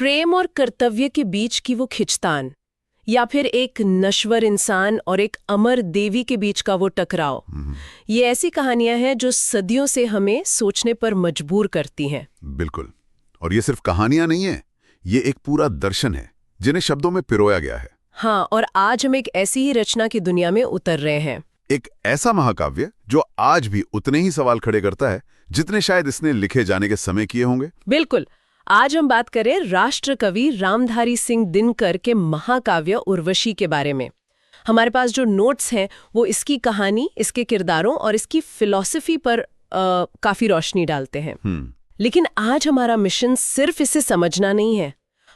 प्रेम और कर्तव्य के बीच की वो खिंचतान, या फिर एक नश्वर इंसान और एक अमर देवी के बीच का वो टकराव, ये ऐसी कहानियां हैं जो सदियों से हमें सोचने पर मजबूर करती हैं। बिल्कुल। और ये सिर्फ कहानियां नहीं है, ये एक पूरा दर्शन है जिन्हें शब्दों में पिरोया गया है। हाँ, और आज हम एक ऐसी ही रचना की दुनिया में उतर रहे हैं। एक ऐसा महाकाव्य जो आज भी उतने ही सवाल खड़े करता है जितने शायद इसने लिखे जाने के समय किए होंगे। बिल्कुल। आज हम बात करें राष्ट्र कवि रामधारी सिंह दिनकर के महाकाव्य उर्वशी के बारे में। हमारे पास जो नोट्स हैं वो इसकी कहानी, इसके किरदारों और इसकी फिलॉसफी पर काफी रोशनी डालते हैं। लेकिन आज हमारा मिशन सिर्फ इसे समझना नहीं है,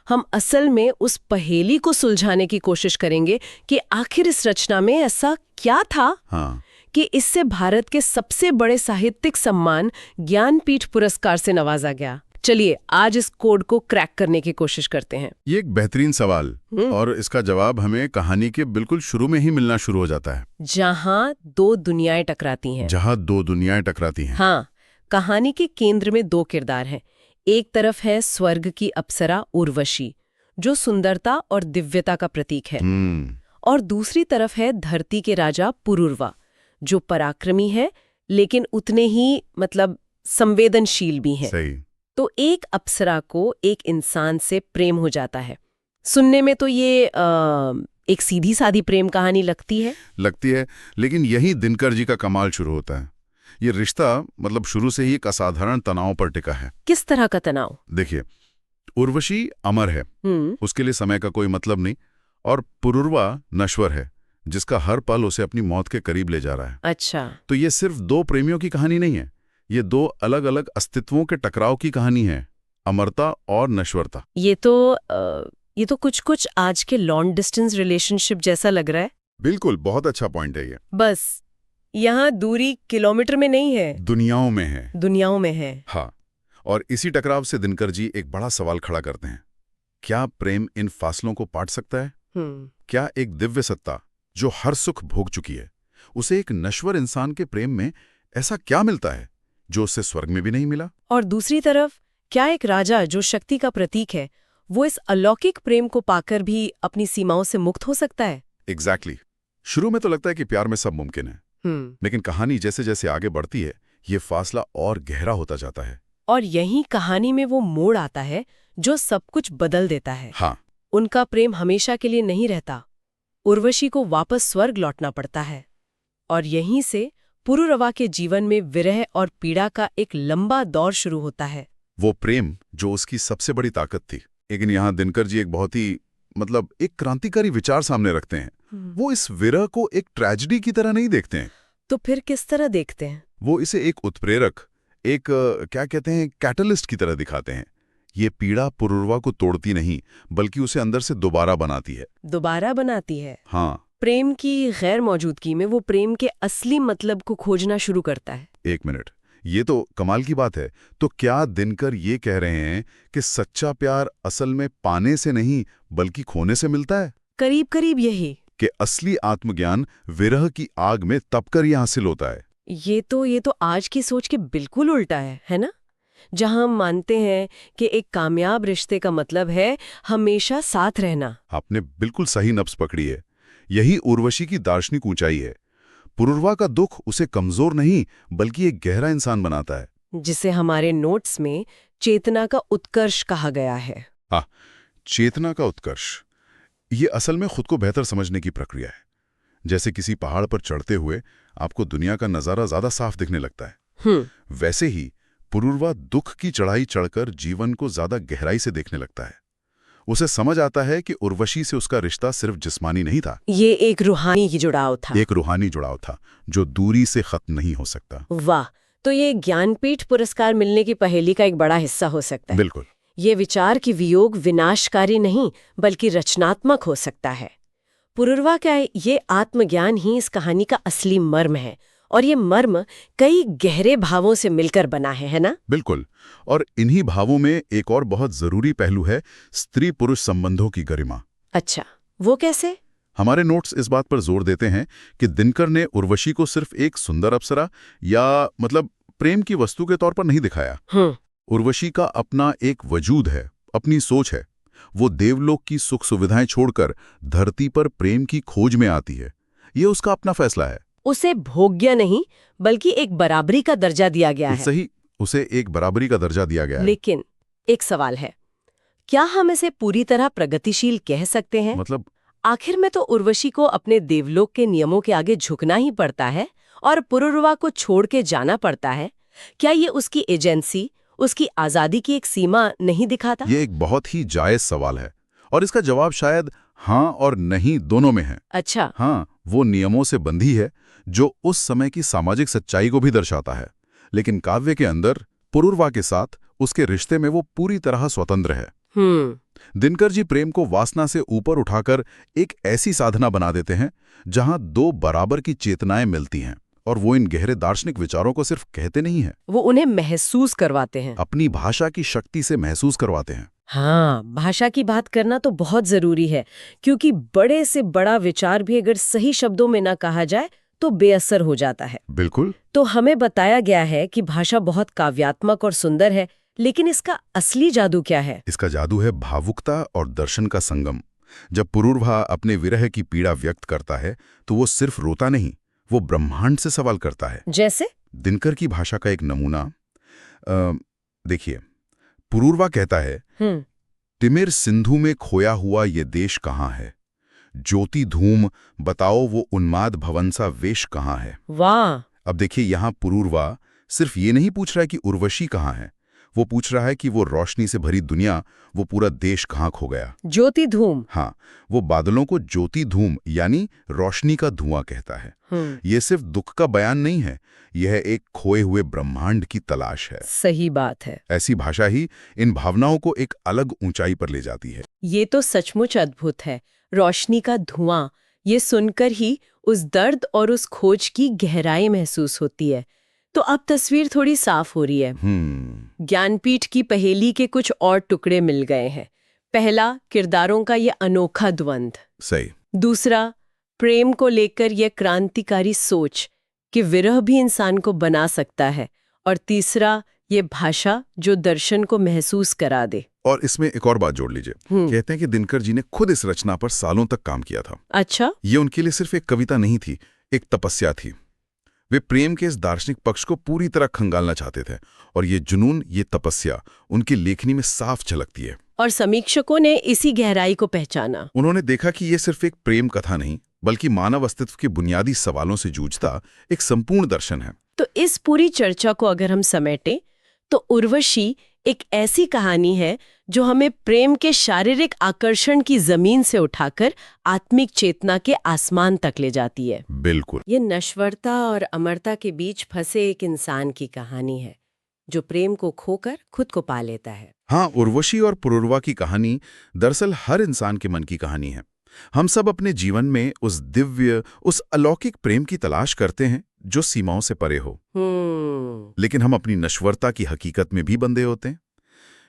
हम असल में उस पहेली को सुलझाने की कोशिश करेंगे कि आखिर इस रचना में ऐसा क्या था कि इससे भारत के सबसे बड़े साहित्यिक सम्मान ज्ञानपीठ पुरस्कार से नवाजा गया। चलिए आज इस कोड को क्रैक करने की कोशिश करते हैं। ये एक बेहतरीन सवाल, और इसका जवाब हमें कहानी के बिल्कुल शुरू में ही मिलना शुरू हो जाता है, जहां दो दुनियाएं टकराती हैं। हाँ, कहानी के केंद्र में दो किरदार हैं। एक तरफ है स्वर्ग की अप्सरा उर्वशी, जो सुंदरता और दिव्यता का प्रतीक है, और दूसरी तरफ है धरती के राजा पुरुरवा, जो पराक्रमी है लेकिन उतने ही संवेदनशील भी है। सही। तो एक अप्सरा को एक इंसान से प्रेम हो जाता है। सुनने में तो ये एक सीधी सादी प्रेम कहानी लगती है, लेकिन यही दिनकर जी का कमाल शुरू होता है। ये रिश्ता शुरू से ही एक असाधारण तनाव पर टिका है। किस तरह का तनाव? देखिए, उर्वशी अमर है, उसके लिए समय का कोई मतलब नहीं, और पुरुरवा नश्वर है, जिसका हर पल उसे अपनी मौत के करीब ले जा रहा है। अच्छा। तो ये सिर्फ दो प्रेमियों की कहानी नहीं है, ये दो अलग अलग अस्तित्वों के टकराव की कहानी है, अमरता और नश्वरता। ये तो कुछ आज के लॉन्ग डिस्टेंस रिलेशनशिप जैसा लग रहा है। बिल्कुल, बहुत अच्छा पॉइंट है ये। बस यहाँ दूरी किलोमीटर में नहीं है, दुनियाओं में है। हाँ, और इसी टकराव से दिनकर जी एक बड़ा सवाल खड़ा करते हैं। क्या प्रेम इन फासलों को पाट सकता है? क्या एक दिव्य सत्ता जो हर सुख भोग चुकी है, उसे एक नश्वर इंसान के प्रेम में ऐसा क्या मिलता है जो उससे स्वर्ग में भी नहीं मिला? और दूसरी तरफ, क्या एक राजा जो शक्ति का प्रतीक है, वो इस अलौकिक प्रेम को पाकर भी अपनी सीमाओं से मुक्त हो सकता है? एग्जैक्टली। शुरू में तो लगता है कि प्यार में सब मुमकिन है, लेकिन कहानी जैसे जैसे आगे बढ़ती है, ये फासला और गहरा होता जाता है। और यही कहानी में वो मोड़ आता है जो सब कुछ बदल देता है। हाँ। उनका प्रेम हमेशा के लिए नहीं रहता, उर्वशी को वापस स्वर्ग लौटना पड़ता है, और यहीं से पुरुरवा के जीवन में विरह और पीड़ा का एक लंबा दौर शुरू होता है। वो प्रेम जो उसकी सबसे बड़ी ताकत थी। लेकिन यहाँ दिनकर जी एक बहुत ही एक क्रांतिकारी विचार सामने रखते हैं। वो इस विरह को एक ट्रेजेडी की तरह नहीं देखते हैं। तो फिर किस तरह देखते हैं? वो इसे एक उत्प्रेरक, एक क्या कहते हैं, कैटलिस्ट की तरह दिखाते हैं। ये पीड़ा पुरुरवा को तोड़ती नहीं, बल्कि उसे अंदर से दोबारा बनाती है। हाँ। प्रेम की गैर मौजूदगी में वो प्रेम के असली मतलब को खोजना शुरू करता है। एक मिनट, ये तो कमाल की बात है। तो क्या दिनकर ये कह रहे हैं कि सच्चा प्यार असल में पाने से नहीं बल्कि खोने से मिलता है? करीब करीब यही, कि असली आत्मज्ञान विरह की आग में तपकर ही हासिल होता है। ये तो आज की सोच के बिल्कुल उल्टा है ना? जहां हम मानते हैं कि एक कामयाब रिश्ते का मतलब है हमेशा साथ रहना। आपने बिल्कुल सही नब्ज पकड़ी है। यही उर्वशी की दार्शनिक ऊंचाई है। पुरुरवा का दुख उसे कमजोर नहीं बल्कि एक गहरा इंसान बनाता है, जिसे हमारे नोट्स में चेतना का उत्कर्ष कहा गया है। चेतना का उत्कर्ष, ये असल में खुद को बेहतर समझने की प्रक्रिया है। जैसे किसी पहाड़ पर चढ़ते हुए आपको दुनिया का नजारा ज्यादा साफ दिखने लगता है, वैसे ही पुरुरवा दुख की चढ़ाई चढ़कर जीवन को ज्यादा गहराई से देखने लगता है। उसे समझ आता है कि उर्वशी से उसका रिश्ता सिर्फ जिस्मानी नहीं था, ये एक रूहानी जुड़ाव था जो दूरी से खत्म नहीं हो सकता। वाह, तो ये ज्ञानपीठ पुरस्कार मिलने की पहेली का एक बड़ा हिस्सा हो सकता है। बिल्कुल। ये विचार कि वियोग विनाशकारी नहीं बल्कि रचनात्मक हो सकता है। पुरुरवा का ये आत्मज्ञान ही इस कहानी का असली मर्म है, और ये मर्म कई गहरे भावों से मिलकर बना है ना? बिल्कुल। और इन्हीं भावों में एक और बहुत जरूरी पहलू है स्त्री पुरुष संबंधों की गरिमा। अच्छा, वो कैसे? हमारे नोट्स इस बात पर जोर देते हैं कि दिनकर ने उर्वशी को सिर्फ एक सुंदर अप्सरा या प्रेम की वस्तु के तौर पर नहीं दिखाया। उर्वशी का अपना एक वजूद है, अपनी सोच है, वो देवलोक की सुख सुविधाएं छोड़कर धरती पर प्रेम की खोज में आती है। ये उसका अपना फैसला है। उसे भोग्य नहीं बल्कि एक बराबरी का दर्जा दिया गया है। सही, उसे एक बराबरी का दर्जा दिया गया है। लेकिन एक सवाल है, क्या हम इसे पूरी तरह प्रगतिशील कह सकते हैं? मतलब आखिर में तो उर्वशी को अपने देवलोक के नियमों के आगे झुकना ही पड़ता है और पुरुरवा को छोड़ के जाना पड़ता है। क्या ये उसकी एजेंसी, उसकी आजादी की एक सीमा नहीं दिखाता? ये एक बहुत ही जायज सवाल है और इसका जवाब शायद हाँ और नहीं दोनों में है। अच्छा। हाँ, वो नियमों से बंधी है जो उस समय की सामाजिक सच्चाई को भी दर्शाता है, लेकिन काव्य के अंदर पुरुरवा के साथ उसके रिश्ते में वो पूरी तरह स्वतंत्र है। दिनकर जी प्रेम को वासना से ऊपर उठाकर एक ऐसी साधना बना देते हैं जहां दो बराबर की चेतनाएं मिलती हैं, और वो इन गहरे दार्शनिक विचारों को सिर्फ कहते नहीं हैं, वो उन्हें महसूस करवाते हैं। अपनी भाषा की शक्ति से महसूस करवाते हैं। हाँ, भाषा की बात करना तो बहुत जरूरी है, क्योंकि बड़े से बड़ा विचार भी अगर सही शब्दों में ना कहा जाए तो बेअसर हो जाता है। बिल्कुल। तो हमें बताया गया है कि भाषा बहुत काव्यात्मक और सुंदर है, लेकिन इसका असली जादू क्या है? इसका जादू है भावुकता और दर्शन का संगम। जब पुरुरवा अपने विरह की पीड़ा व्यक्त करता है तो वो सिर्फ रोता नहीं, वो ब्रह्मांड से सवाल करता है। जैसे? दिनकर की भाषा का एक नमूना देखिए। पुरुरवा कहता है, तिमिर सिंधु में खोया हुआ ये देश कहाँ है, ज्योति धूम बताओ वो उन्माद भवन सा वेश कहाँ है। वाह! अब देखिए, यहाँ पुरुरवा सिर्फ ये नहीं पूछ रहा है कि उर्वशी कहाँ है, वो पूछ रहा है कि वो रोशनी से भरी दुनिया, वो पूरा देश कहाँ खो गया। ज्योति धूम। हाँ, वो बादलों को ज्योति धूम यानी रोशनी का धुआं कहता है। ये सिर्फ दुख का बयान नहीं है, यह एक खोए हुए ब्रह्मांड की तलाश है। सही बात है। ऐसी भाषा ही इन भावनाओं को एक अलग ऊंचाई पर ले जाती है। ये तो सचमुच अद्भुत है। रोशनी का धुआं, ये सुनकर ही उस दर्द और उस खोज की गहराई महसूस होती है। तो अब तस्वीर थोड़ी साफ हो रही है। ज्ञानपीठ की पहेली के कुछ और टुकड़े मिल गए हैं। पहला, किरदारों का ये अनोखा द्वंद्व। सही। दूसरा, प्रेम को लेकर यह क्रांतिकारी सोच कि विरह भी इंसान को बना सकता है। और तीसरा, ये भाषा जो दर्शन को महसूस करा दे। और इसमें एक और बात जोड़ लीजिए। कहते हैं कि दिनकर जी ने खुद इस रचना पर सालों तक काम किया था। अच्छा। ये उनके लिए सिर्फ एक कविता नहीं थी, एक तपस्या थी। वे प्रेम के इस दार्शनिक पक्ष को पूरी तरह खंगालना चाहते थे, और ये जुनून, ये तपस्या उनकी लेखनी में साफ झलकती है। और समीक्षकों ने इसी गहराई को पहचाना। उन्होंने देखा कि ये सिर्फ एक प्रेम कथा नहीं, बल्कि मानव अस्तित्व के बुनियादी सवालों से जूझता एक संपूर्ण दर्शन है। तो इस पूरी चर्चा को अगर हम समेटें तो उर्वशी एक ऐसी कहानी है जो हमें प्रेम के शारीरिक आकर्षण की जमीन से उठाकर आत्मिक चेतना के आसमान तक ले जाती है। बिल्कुल। ये नश्वरता और अमरता के बीच फंसे एक इंसान की कहानी है जो प्रेम को खोकर खुद को पा लेता है। हाँ, उर्वशी और पुरुरवा की कहानी दरअसल हर इंसान के मन की कहानी है। हम सब अपने जीवन में उस दिव्य, उस अलौकिक प्रेम की तलाश करते हैं जो सीमाओं से परे हो। लेकिन हम अपनी नश्वरता की हकीकत में भी बंधे होते हैं।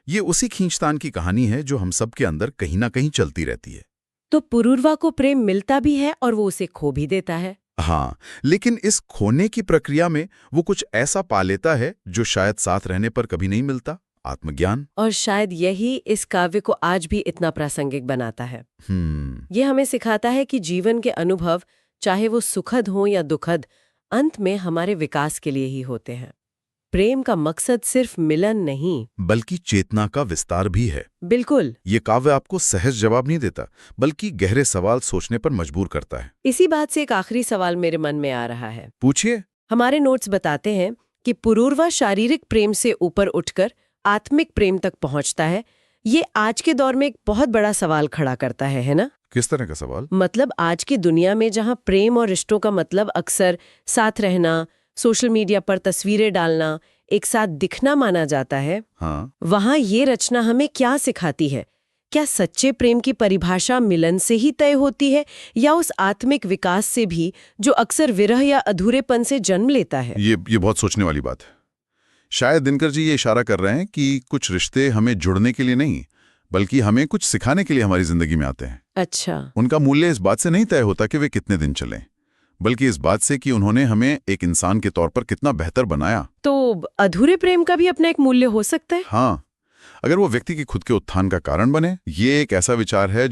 ये उसी खींचतान की कहानी है जो हम सब के अंदर कहीं ना कहीं चलती रहती है। तो पुरुरवा को प्रेम मिलता भी है और वो उसे खो भी देता है। हाँ, लेकिन इस खोने की प्रक्रिया में वो कुछ ऐसा पा लेता है जो शायद साथ रहने पर कभी नहीं मिलता, आत्मज्ञान। और शायद यही इस काव्य को आज भी इतना प्रासंगिक बनाता है। ये हमें सिखाता है कि जीवन के अनुभव, चाहे वो सुखद हो या दुखद, अंत में हमारे विकास के लिए ही होते हैं। प्रेम का मकसद सिर्फ मिलन नहीं, बल्कि चेतना का विस्तार भी है। बिल्कुल। ये काव्य आपको सहज जवाब नहीं देता, बल्कि गहरे सवाल सोचने पर मजबूर करता है। इसी बात से एक आखिरी सवाल मेरे मन में आ रहा है। पूछिए। हमारे नोट्स बताते हैं कि पुरुरवा शारीरिक प्रेम से ऊपर उठकर आत्मिक प्रेम तक पहुंचता है। ये आज के दौर में एक बहुत बड़ा सवाल खड़ा करता है ना? किस तरह का सवाल? मतलब आज की दुनिया में जहां प्रेम और रिश्तों का मतलब अक्सर साथ रहना, सोशल मीडिया पर तस्वीरें डालना, एक साथ दिखना माना जाता है। हाँ। वहां ये रचना हमें क्या सिखाती है? क्या सच्चे प्रेम की परिभाषा मिलन से ही तय होती है या उस आत्मिक विकास से भी जो अक्सर विरह या अधूरेपन से जन्म लेता है? ये बहुत सोचने वाली बात है। शायद दिनकर जी ये इशारा कर रहे हैं कि कुछ रिश्ते हमें जुड़ने के लिए नहीं, बल्कि हमें कुछ सिखाने के लिए हमारी जिंदगी में आते हैं। अच्छा। उनका मूल्य इस बात से नहीं तय होता कि वे कितने दिन चलें, बल्कि इस बात से कि उन्होंने हमें एक इंसान के तौर पर कितना बेहतर बनाया। तो अधूरे प्रेम का भी अपना एक मूल्य हो सकता है? हाँ, अगर वो व्यक्ति के खुद के उत्थान का कारण बने। ये एक ऐसा विचार है